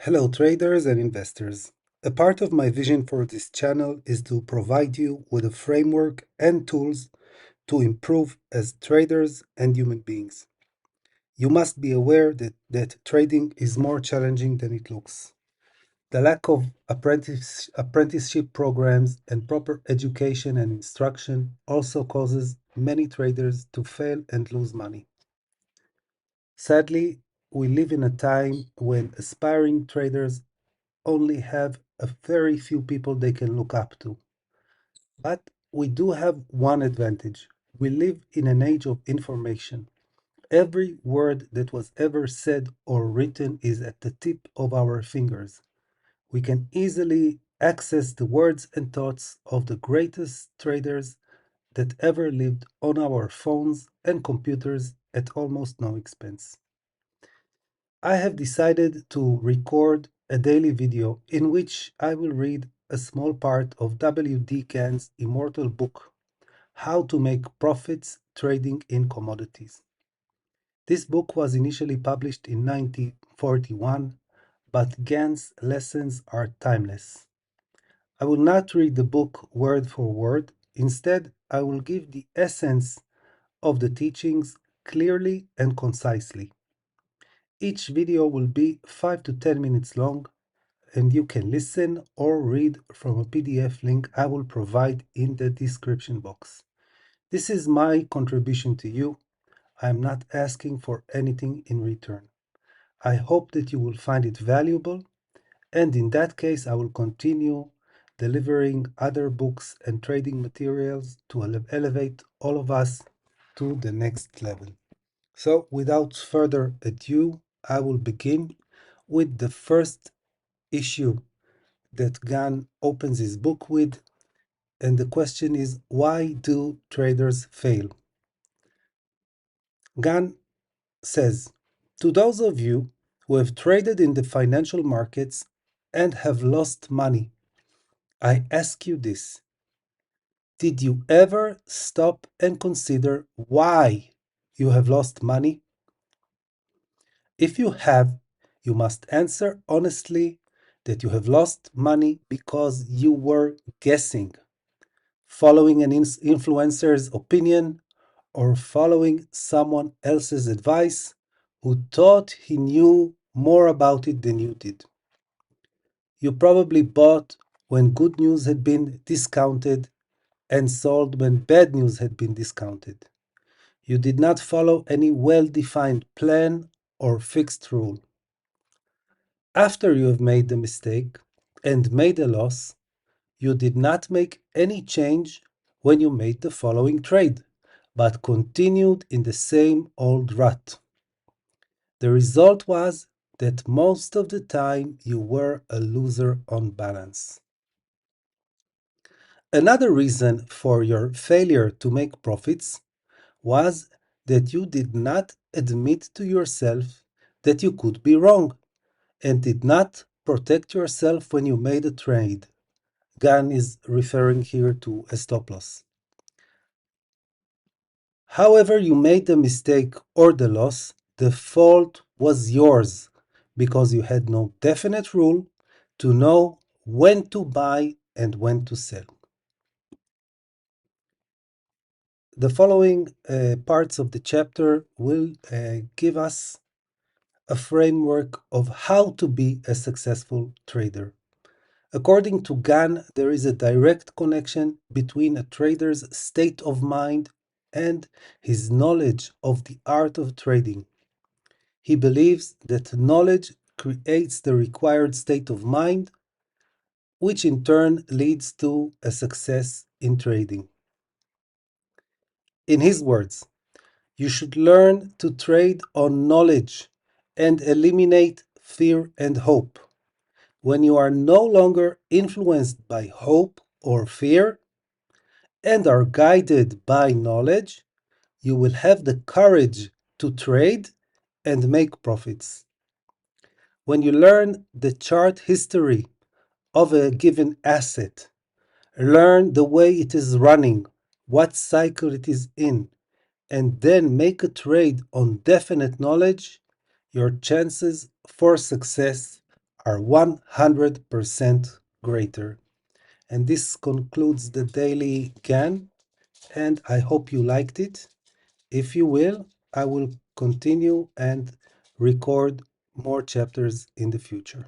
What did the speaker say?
Hello, traders and investors. A part of my vision for this channel is to provide you with a framework and tools to improve as traders and human beings. You must be aware that trading is more challenging than it looks. The lack of apprenticeship programs and proper education and instruction also causes many traders to fail and lose money. Sadly, we live in a time when aspiring traders only have a very few people they can look up to. But we do have one advantage. We live in an age of information. Every word that was ever said or written is at the tip of our fingers. We can easily access the words and thoughts of the greatest traders that ever lived on our phones and computers at almost no expense. I have decided to record a daily video in which I will read a small part of W.D. Gann's immortal book, How to Make Profits Trading in Commodities. This book was initially published in 1941, but Gann's lessons are timeless. I will not read the book word for word. Instead, I will give the essence of the teachings clearly and concisely. Each video will be 5 to 10 minutes long, and you can listen or read from a PDF link I will provide in the description box. This is my contribution to you. I am not asking for anything in return. I hope that you will find it valuable, and in that case, I will continue delivering other books and trading materials to elevate all of us to the next level. So, without further ado, I will begin with the first issue that Gann opens his book with, and the question is, why do traders fail? Gann says, to those of you who have traded in the financial markets and have lost money, I ask you this. Did you ever stop and consider why you have lost money? If you have, you must answer honestly that you have lost money because you were guessing, following an influencer's opinion, or following someone else's advice who thought he knew more about it than you did. You probably bought when good news had been discounted and sold when bad news had been discounted. You did not follow any well-defined plan or fixed rule. After you have made the mistake and made a loss, you did not make any change when you made the following trade, but continued in the same old rut. The result was that most of the time you were a loser on balance. Another reason for your failure to make profits was that you did not admit to yourself that you could be wrong and did not protect yourself when you made a trade. Gann is referring here to a stop loss. However you made the mistake or the loss, the fault was yours because you had no definite rule to know when to buy and when to sell. The following parts of the chapter will give us a framework of how to be a successful trader. According to Gann, there is a direct connection between a trader's state of mind and his knowledge of the art of trading. He believes that knowledge creates the required state of mind, which in turn leads to a success in trading. In his words, you should learn to trade on knowledge and eliminate fear and hope. When you are no longer influenced by hope or fear and are guided by knowledge, you will have the courage to trade and make profits. When you learn the chart history of a given asset, learn the way it is running, what cycle it is in, and then make a trade on definite knowledge, your chances for success are 100% greater. And this concludes the daily Gann, and I hope you liked it. If you will, I will continue and record more chapters in the future.